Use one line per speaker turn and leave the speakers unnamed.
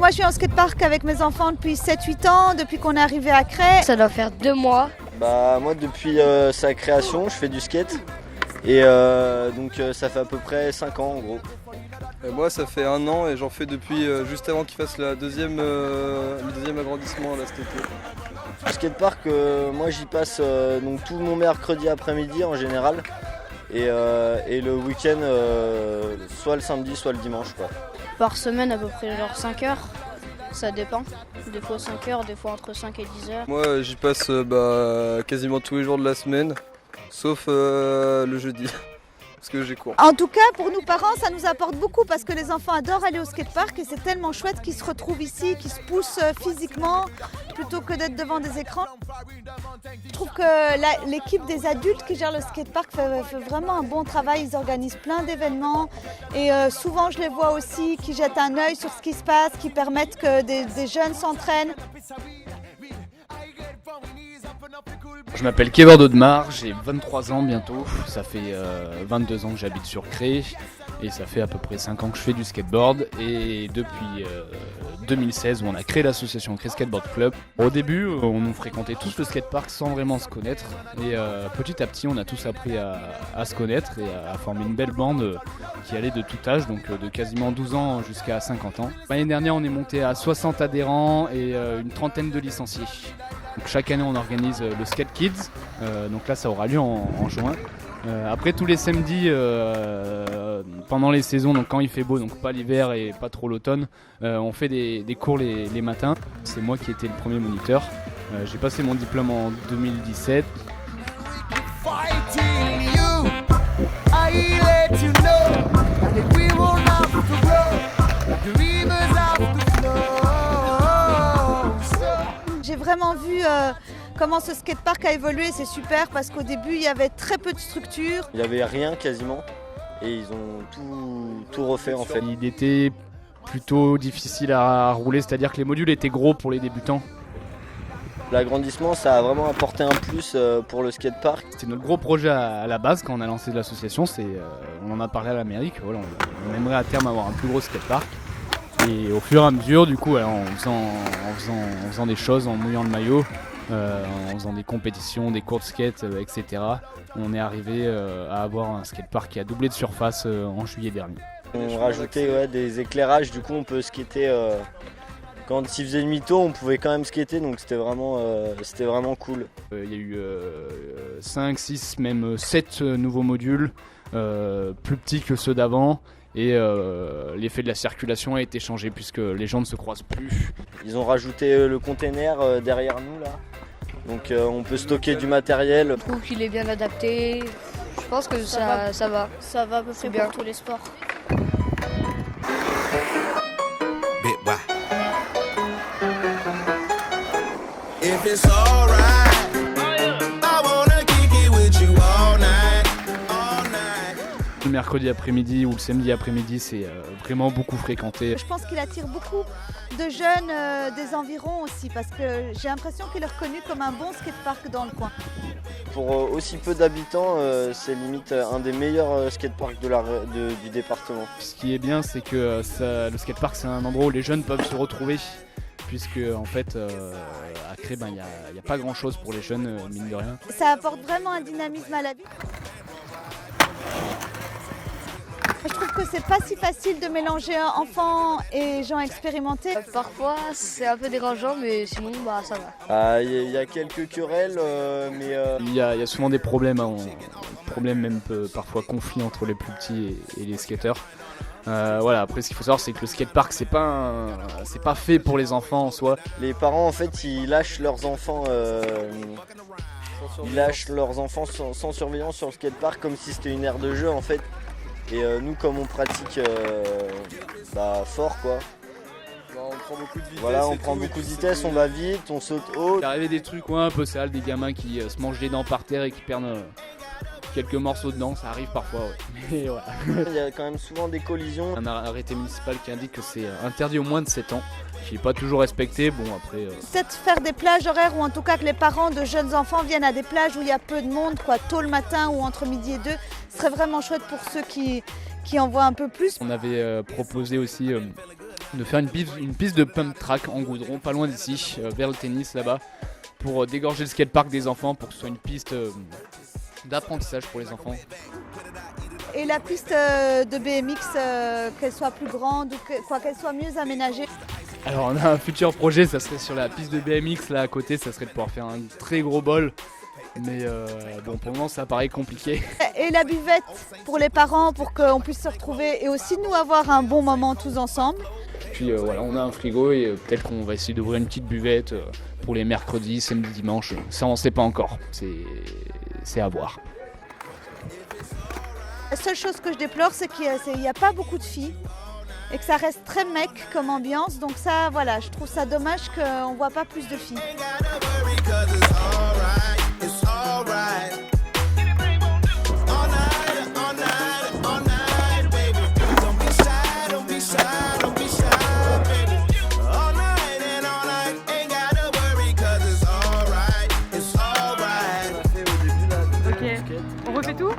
moi je suis en skatepark avec mes enfants depuis 7-8 ans, depuis qu'on est arrivé à Cray.
Ça doit faire 2 mois.
Bah moi depuis sa création je fais du skate et donc ça fait à peu près 5 ans en gros.
Et moi ça fait 1 an et j'en fais depuis juste avant qu'il fasse le deuxième agrandissement là cet été.
Le skatepark moi j'y passe donc tout mon mercredi après-midi en général et le week-end soit le samedi soit le dimanche quoi.
Par semaine à peu près genre 5 heures, ça dépend. Des fois 5 heures, des fois entre 5 et 10 heures.
Moi j'y passe quasiment tous les jours de la semaine, sauf le jeudi, parce que j'ai cours.
En tout cas, pour nous parents, ça nous apporte beaucoup parce que les enfants adorent aller au skatepark et c'est tellement chouette qu'ils se retrouvent ici, qu'ils se poussent physiquement plutôt que d'être devant des écrans. Je trouve que l'équipe des adultes qui gère le skatepark fait vraiment un bon travail. Ils organisent plein d'événements et souvent je les vois aussi qui jettent un œil sur ce qui se passe, qui permettent que des jeunes s'entraînent.
Je m'appelle Kevin Dodemar, j'ai 23 ans bientôt, ça fait 22 ans que j'habite sur Cray et ça fait à peu près 5 ans que je fais du skateboard et depuis 2016 où on a créé l'association Cray Skateboard Club. Au début on fréquentait tous le skatepark sans vraiment se connaître et petit à petit on a tous appris à se connaître et à former une belle bande qui allait de tout âge, donc de quasiment 12 ans jusqu'à 50 ans. L'année dernière on est monté à 60 adhérents et une trentaine de licenciés. Donc chaque année on organise le Skate Kids, donc là ça aura lieu en juin. Après tous les samedis pendant les saisons, donc quand il fait beau, donc pas l'hiver et pas trop l'automne, on fait des cours les matins. C'est moi qui étais le premier moniteur. J'ai passé mon diplôme en 2017.
J'ai vraiment vu comment ce skatepark a évolué, c'est super parce qu'au début il y avait très peu de structures.
Il n'y avait rien quasiment et ils ont tout refait en fait.
Il était plutôt difficile à rouler, c'est-à-dire que les modules étaient gros pour les débutants.
L'agrandissement ça a vraiment apporté un plus pour le skatepark.
C'était notre gros projet à la base quand on a lancé l'association, on en a parlé à la mairie, voilà, on aimerait à terme avoir un plus gros skatepark. Et au fur et à mesure, du coup, en faisant des choses, en mouillant le maillot, en faisant des compétitions, des cours de skate, etc., on est arrivé à avoir un skatepark qui a doublé de surface en juillet dernier.
On rajoutait des éclairages, du coup on peut skater. Quand il faisait demi-tour, on pouvait quand même skater, donc c'était vraiment cool.
Il y a eu 5, 6, même 7 nouveaux modules, plus petits que ceux d'avant. Et l'effet de la circulation a été changé puisque les gens ne se croisent plus.
Ils ont rajouté le container derrière nous là, donc on peut stocker du matériel.
Je trouve qu'il est bien adapté, je pense que ça va. Ça va à peu près bien pour tous les sports.
If it's alright, I wanna kick it with you all night.
Le mercredi après-midi ou le samedi après-midi, c'est vraiment beaucoup fréquenté.
Je pense qu'il attire beaucoup de jeunes des environs aussi parce que j'ai l'impression qu'il est reconnu comme un bon skatepark dans le coin.
Pour aussi peu d'habitants, c'est limite un des meilleurs skateparks du département.
Ce qui est bien, c'est que le skatepark, c'est un endroit où les jeunes peuvent se retrouver. Puisque en fait à Cray, il n'y a pas grand chose pour les jeunes, mine de rien.
Ça apporte vraiment un dynamisme à la vie. Je trouve que c'est pas si facile de mélanger enfants et gens expérimentés.
Parfois c'est un peu dérangeant mais sinon ça va.
Il y a quelques querelles mais...
Il y a souvent des problèmes, même parfois conflits entre les plus petits et les skateurs. Voilà, après ce qu'il faut savoir c'est que le skatepark c'est pas fait pour les enfants en soi.
Les parents en fait ils lâchent leurs enfants sans surveillance sur le skatepark comme si c'était une aire de jeu en fait. Et nous comme on pratique fort quoi.
On prend beaucoup de vitesse.
Voilà, on prend beaucoup de vitesse, on va vite, on saute haut.
Il arrivé des trucs un peu sales, des gamins qui se mangent les dents par terre et qui perdent quelques morceaux de dents, ça arrive parfois. Ouais. Mais voilà.
Il y a quand même souvent des collisions.
Un arrêté municipal qui indique que c'est interdit au moins de 7 ans, qui n'est pas toujours respecté. Bon après.
Peut-être faire des plages horaires ou en tout cas que les parents de jeunes enfants viennent à des plages où il y a peu de monde, tôt le matin ou entre midi et 2. Ce serait vraiment chouette pour ceux qui en voient un peu plus.
On avait proposé aussi de faire une piste de pump track en goudron, pas loin d'ici, vers le tennis là-bas, pour dégorger le skatepark des enfants, pour que ce soit une piste d'apprentissage pour les enfants.
Et la piste de BMX, qu'elle soit plus grande ou qu'elle soit mieux aménagée.
Alors on a un futur projet, ça serait sur la piste de BMX là à côté, ça serait de pouvoir faire un très gros bol. Mais bon, pour le moment ça paraît compliqué.
Et la buvette pour les parents, pour qu'on puisse se retrouver et aussi nous avoir un bon moment tous ensemble.
Puis voilà, on a un frigo et peut-être qu'on va essayer d'ouvrir une petite buvette pour les mercredis, samedi, dimanche. Ça on sait pas encore, c'est à voir.
La seule chose que je déplore, c'est qu'il n'y a pas beaucoup de filles et que ça reste très mec comme ambiance. Donc ça, voilà, je trouve ça dommage qu'on ne voit pas plus de filles.
Ain't gotta worry 'cause it's alright, it's alright. All night, baby. Don't be shy, don't be shy, don't be shy, baby. All night and all night, ain't gotta worry 'cause it's alright, it's alright.
Ok, on refait tout?